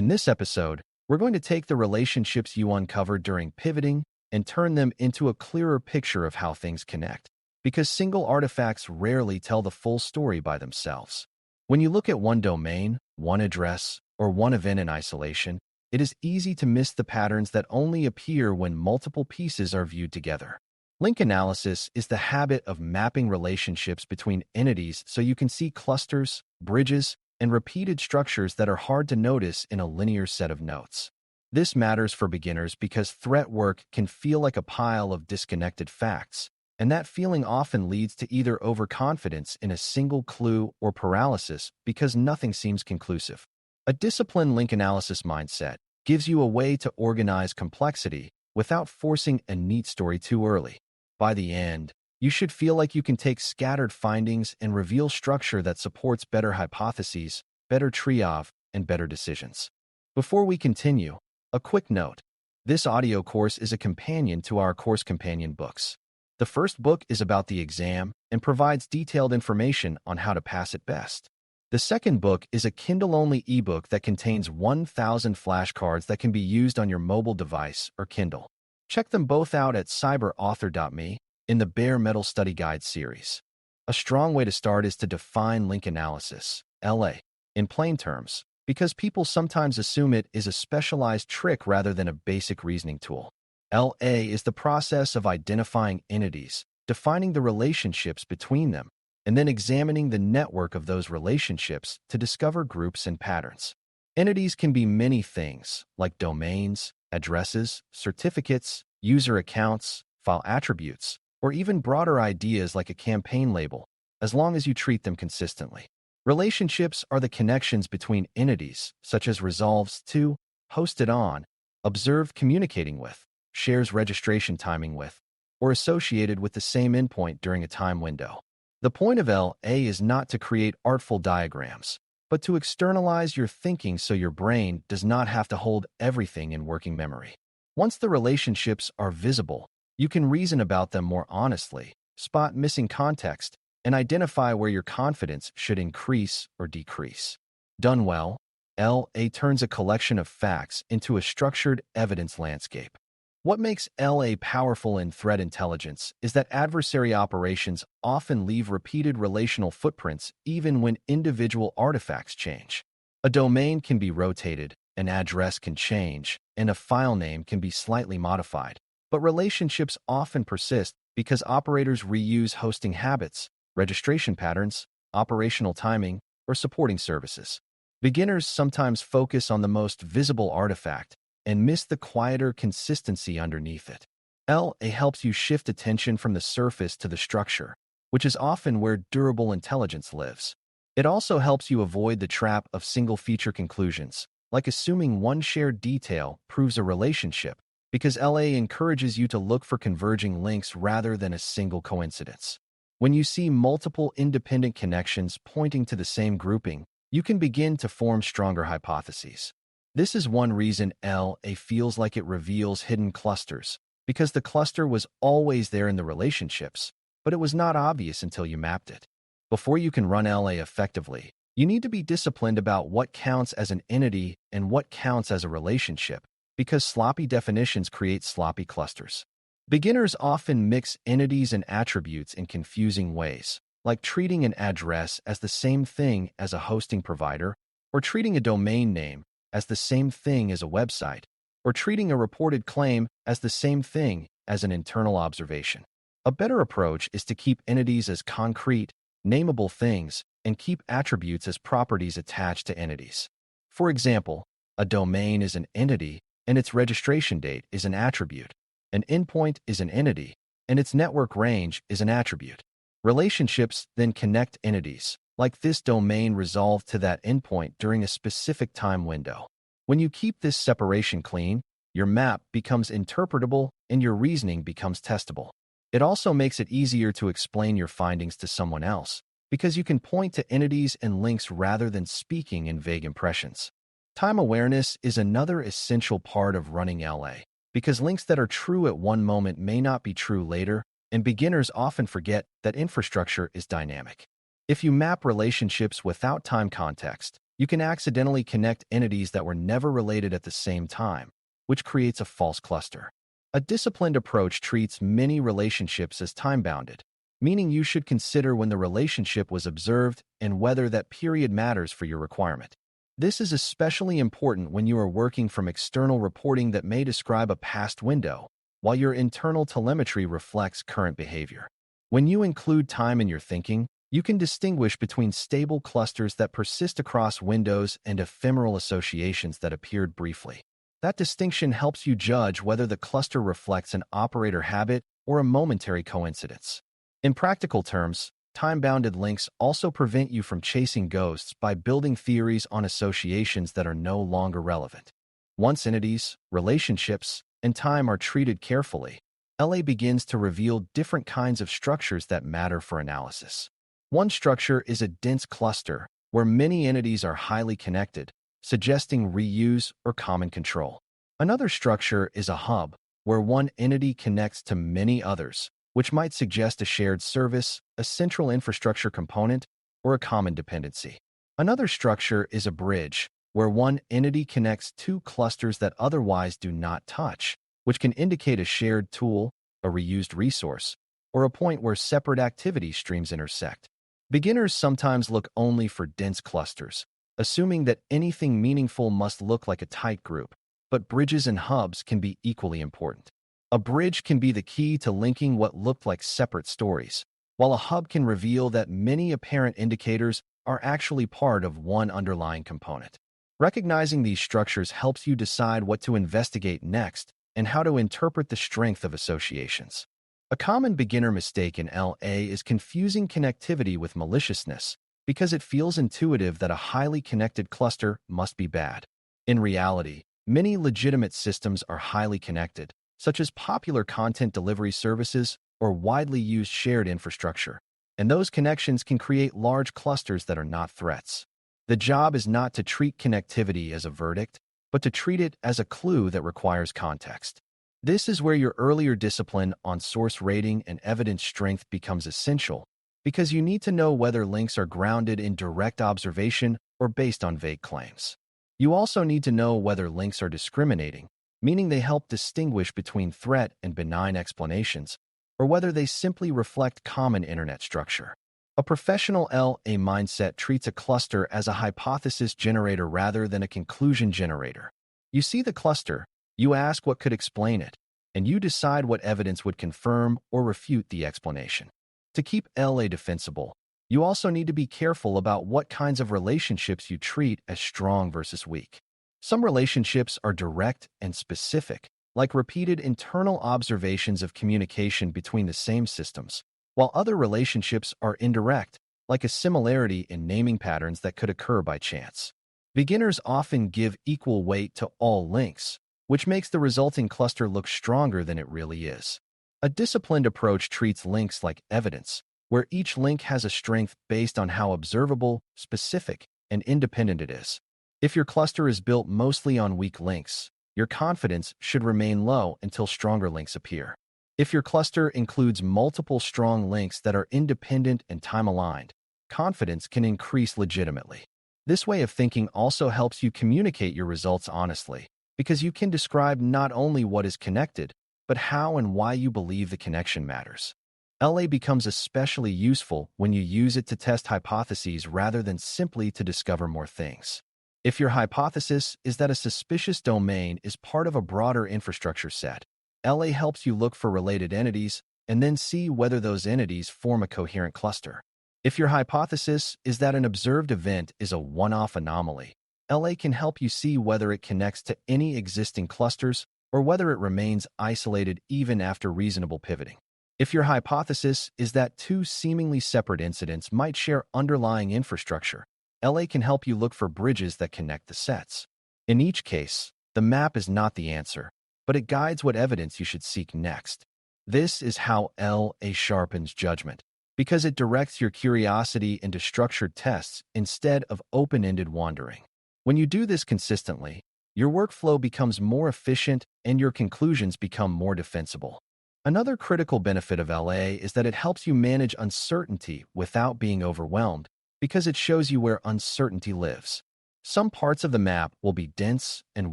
In this episode, we're going to take the relationships you uncovered during pivoting and turn them into a clearer picture of how things connect, because single artifacts rarely tell the full story by themselves. When you look at one domain, one address, or one event in isolation, it is easy to miss the patterns that only appear when multiple pieces are viewed together. Link analysis is the habit of mapping relationships between entities so you can see clusters, bridges, and repeated structures that are hard to notice in a linear set of notes. This matters for beginners because threat work can feel like a pile of disconnected facts, and that feeling often leads to either overconfidence in a single clue or paralysis because nothing seems conclusive. A disciplined link analysis mindset gives you a way to organize complexity without forcing a neat story too early. By the end, you should feel like you can take scattered findings and reveal structure that supports better hypotheses, better triage, and better decisions. Before we continue, a quick note. This audio course is a companion to our course companion books. The first book is about the exam and provides detailed information on how to pass it best. The second book is a Kindle-only ebook that contains 1,000 flashcards that can be used on your mobile device or Kindle. Check them both out at cyberauthor.me in the Bare Metal Study Guide series. A strong way to start is to define link analysis, LA, in plain terms, because people sometimes assume it is a specialized trick rather than a basic reasoning tool. LA is the process of identifying entities, defining the relationships between them, and then examining the network of those relationships to discover groups and patterns. Entities can be many things, like domains, addresses, certificates, user accounts, file attributes, or even broader ideas like a campaign label, as long as you treat them consistently. Relationships are the connections between entities, such as resolves to, hosted on, observed communicating with, shares registration timing with, or associated with the same endpoint during a time window. The point of LA is not to create artful diagrams, but to externalize your thinking so your brain does not have to hold everything in working memory. Once the relationships are visible, you can reason about them more honestly, spot missing context, and identify where your confidence should increase or decrease. Done well, LA turns a collection of facts into a structured evidence landscape. What makes LA powerful in threat intelligence is that adversary operations often leave repeated relational footprints even when individual artifacts change. A domain can be rotated, an address can change, and a file name can be slightly modified. But relationships often persist because operators reuse hosting habits, registration patterns, operational timing, or supporting services. Beginners sometimes focus on the most visible artifact and miss the quieter consistency underneath it. LA helps you shift attention from the surface to the structure, which is often where durable intelligence lives. It also helps you avoid the trap of single-feature conclusions, like assuming one shared detail proves a relationship, because LA encourages you to look for converging links rather than a single coincidence. When you see multiple independent connections pointing to the same grouping, you can begin to form stronger hypotheses. This is one reason LA feels like it reveals hidden clusters, because the cluster was always there in the relationships, but it was not obvious until you mapped it. Before you can run LA effectively, you need to be disciplined about what counts as an entity and what counts as a relationship, because sloppy definitions create sloppy clusters. Beginners often mix entities and attributes in confusing ways, like treating an address as the same thing as a hosting provider, or treating a domain name as the same thing as a website, or treating a reported claim as the same thing as an internal observation. A better approach is to keep entities as concrete, nameable things and keep attributes as properties attached to entities. For example, a domain is an entity and its registration date is an attribute. An endpoint is an entity and its network range is an attribute. Relationships then connect entities, like this domain resolved to that endpoint during a specific time window. When you keep this separation clean, your map becomes interpretable and your reasoning becomes testable. It also makes it easier to explain your findings to someone else, because you can point to entities and links rather than speaking in vague impressions. Time awareness is another essential part of running LA, because links that are true at one moment may not be true later, and beginners often forget that infrastructure is dynamic. If you map relationships without time context, You can accidentally connect entities that were never related at the same time, which creates a false cluster. A disciplined approach treats many relationships as time-bounded, meaning you should consider when the relationship was observed and whether that period matters for your requirement. This is especially important when you are working from external reporting that may describe a past window, while your internal telemetry reflects current behavior. When you include time in your thinking, you can distinguish between stable clusters that persist across windows and ephemeral associations that appeared briefly. That distinction helps you judge whether the cluster reflects an operator habit or a momentary coincidence. In practical terms, time-bounded links also prevent you from chasing ghosts by building theories on associations that are no longer relevant. Once entities, relationships, and time are treated carefully, LA begins to reveal different kinds of structures that matter for analysis. One structure is a dense cluster, where many entities are highly connected, suggesting reuse or common control. Another structure is a hub, where one entity connects to many others, which might suggest a shared service, a central infrastructure component, or a common dependency. Another structure is a bridge, where one entity connects two clusters that otherwise do not touch, which can indicate a shared tool, a reused resource, or a point where separate activity streams intersect. Beginners sometimes look only for dense clusters, assuming that anything meaningful must look like a tight group, but bridges and hubs can be equally important. A bridge can be the key to linking what looked like separate stories, while a hub can reveal that many apparent indicators are actually part of one underlying component. Recognizing these structures helps you decide what to investigate next and how to interpret the strength of associations. A common beginner mistake in LA is confusing connectivity with maliciousness because it feels intuitive that a highly connected cluster must be bad. In reality, many legitimate systems are highly connected, such as popular content delivery services or widely used shared infrastructure, and those connections can create large clusters that are not threats. The job is not to treat connectivity as a verdict, but to treat it as a clue that requires context. This is where your earlier discipline on source rating and evidence strength becomes essential, because you need to know whether links are grounded in direct observation or based on vague claims. You also need to know whether links are discriminating, meaning they help distinguish between threat and benign explanations, or whether they simply reflect common internet structure. A professional LA mindset treats a cluster as a hypothesis generator rather than a conclusion generator. You see the cluster, you ask what could explain it, and you decide what evidence would confirm or refute the explanation. To keep LA defensible, you also need to be careful about what kinds of relationships you treat as strong versus weak. Some relationships are direct and specific, like repeated internal observations of communication between the same systems, while other relationships are indirect, like a similarity in naming patterns that could occur by chance. Beginners often give equal weight to all links, which makes the resulting cluster look stronger than it really is. A disciplined approach treats links like evidence, where each link has a strength based on how observable, specific, and independent it is. If your cluster is built mostly on weak links, your confidence should remain low until stronger links appear. If your cluster includes multiple strong links that are independent and time-aligned, confidence can increase legitimately. This way of thinking also helps you communicate your results honestly, because you can describe not only what is connected, but how and why you believe the connection matters. LA becomes especially useful when you use it to test hypotheses rather than simply to discover more things. If your hypothesis is that a suspicious domain is part of a broader infrastructure set, LA helps you look for related entities and then see whether those entities form a coherent cluster. If your hypothesis is that an observed event is a one-off anomaly, LA can help you see whether it connects to any existing clusters or whether it remains isolated even after reasonable pivoting. If your hypothesis is that two seemingly separate incidents might share underlying infrastructure, LA can help you look for bridges that connect the sets. In each case, the map is not the answer, but it guides what evidence you should seek next. This is how LA sharpens judgment, because it directs your curiosity into structured tests instead of open-ended wandering. When you do this consistently, your workflow becomes more efficient and your conclusions become more defensible. Another critical benefit of LA is that it helps you manage uncertainty without being overwhelmed, because it shows you where uncertainty lives. Some parts of the map will be dense and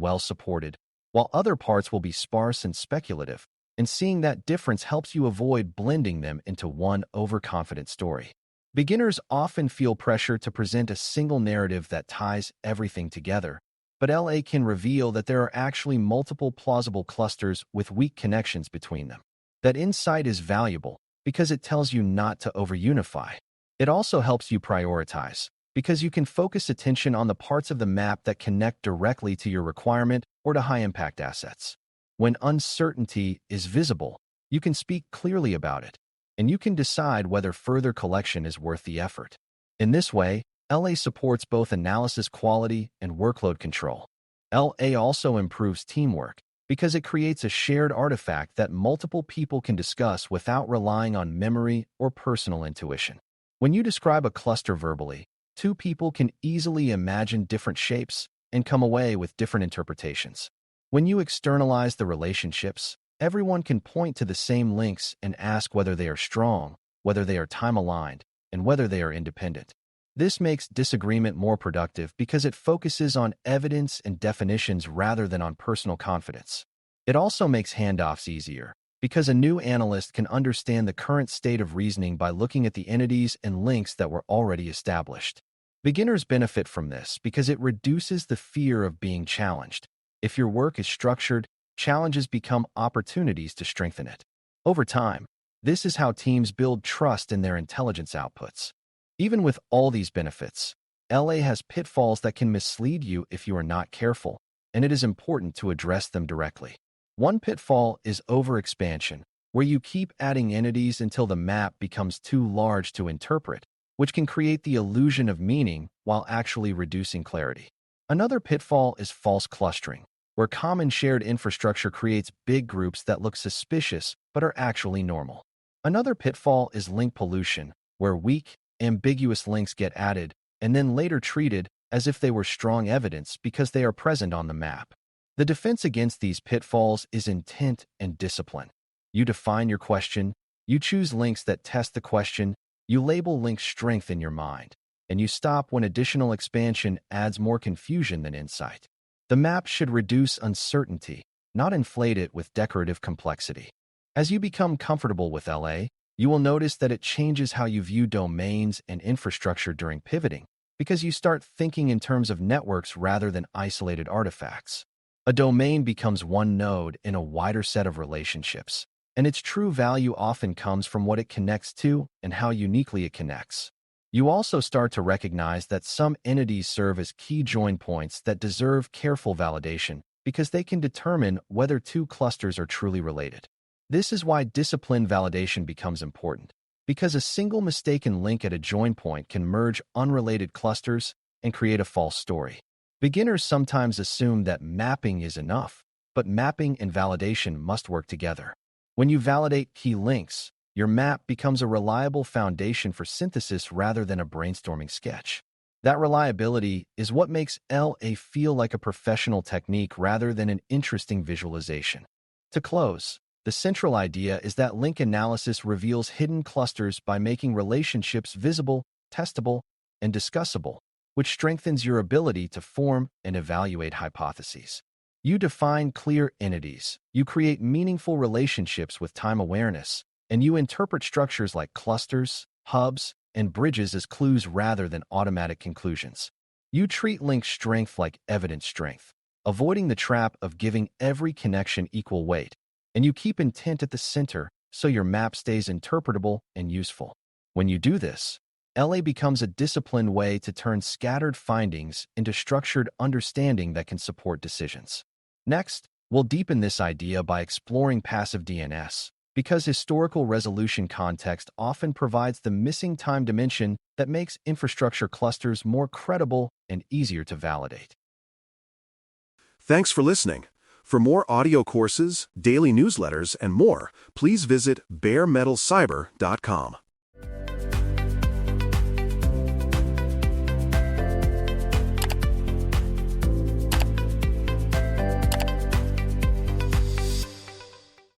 well supported, while other parts will be sparse and speculative, and seeing that difference helps you avoid blending them into one overconfident story. Beginners often feel pressure to present a single narrative that ties everything together, but LA can reveal that there are actually multiple plausible clusters with weak connections between them. That insight is valuable because it tells you not to overunify. It also helps you prioritize, because you can focus attention on the parts of the map that connect directly to your requirement or to high-impact assets. When uncertainty is visible, you can speak clearly about it, and you can decide whether further collection is worth the effort. In this way, LA supports both analysis quality and workload control. LA also improves teamwork because it creates a shared artifact that multiple people can discuss without relying on memory or personal intuition. When you describe a cluster verbally, two people can easily imagine different shapes and come away with different interpretations. When you externalize the relationships, everyone can point to the same links and ask whether they are strong, whether they are time-aligned, and whether they are independent. This makes disagreement more productive because it focuses on evidence and definitions rather than on personal confidence. It also makes handoffs easier because a new analyst can understand the current state of reasoning by looking at the entities and links that were already established. Beginners benefit from this because it reduces the fear of being challenged. If your work is structured, challenges become opportunities to strengthen it. Over time, this is how teams build trust in their intelligence outputs. Even with all these benefits, LA has pitfalls that can mislead you if you are not careful, and it is important to address them directly. One pitfall is overexpansion, where you keep adding entities until the map becomes too large to interpret, which can create the illusion of meaning while actually reducing clarity. Another pitfall is false clustering, where common shared infrastructure creates big groups that look suspicious but are actually normal. Another pitfall is link pollution, where weak, ambiguous links get added and then later treated as if they were strong evidence because they are present on the map. The defense against these pitfalls is intent and discipline. You define your question, you choose links that test the question, you label link strength in your mind, and you stop when additional expansion adds more confusion than insight. The map should reduce uncertainty, not inflate it with decorative complexity. As you become comfortable with LA, you will notice that it changes how you view domains and infrastructure during pivoting, because you start thinking in terms of networks rather than isolated artifacts. A domain becomes one node in a wider set of relationships, and its true value often comes from what it connects to and how uniquely it connects. You also start to recognize that some entities serve as key join points that deserve careful validation because they can determine whether two clusters are truly related. This is why disciplined validation becomes important, because a single mistaken link at a join point can merge unrelated clusters and create a false story. Beginners sometimes assume that mapping is enough, but mapping and validation must work together. When you validate key links, your map becomes a reliable foundation for synthesis rather than a brainstorming sketch. That reliability is what makes LA feel like a professional technique rather than an interesting visualization. To close, the central idea is that link analysis reveals hidden clusters by making relationships visible, testable, and discussable, which strengthens your ability to form and evaluate hypotheses. You define clear entities, you create meaningful relationships with time awareness, and you interpret structures like clusters, hubs, and bridges as clues rather than automatic conclusions. You treat link strength like evidence strength, avoiding the trap of giving every connection equal weight, and you keep intent at the center so your map stays interpretable and useful. When you do this, LA becomes a disciplined way to turn scattered findings into structured understanding that can support decisions. Next, we'll deepen this idea by exploring passive DNS, because historical resolution context often provides the missing time dimension that makes infrastructure clusters more credible and easier to validate. Thanks for listening. For more audio courses, daily newsletters, and more, please visit baremetalcyber.com.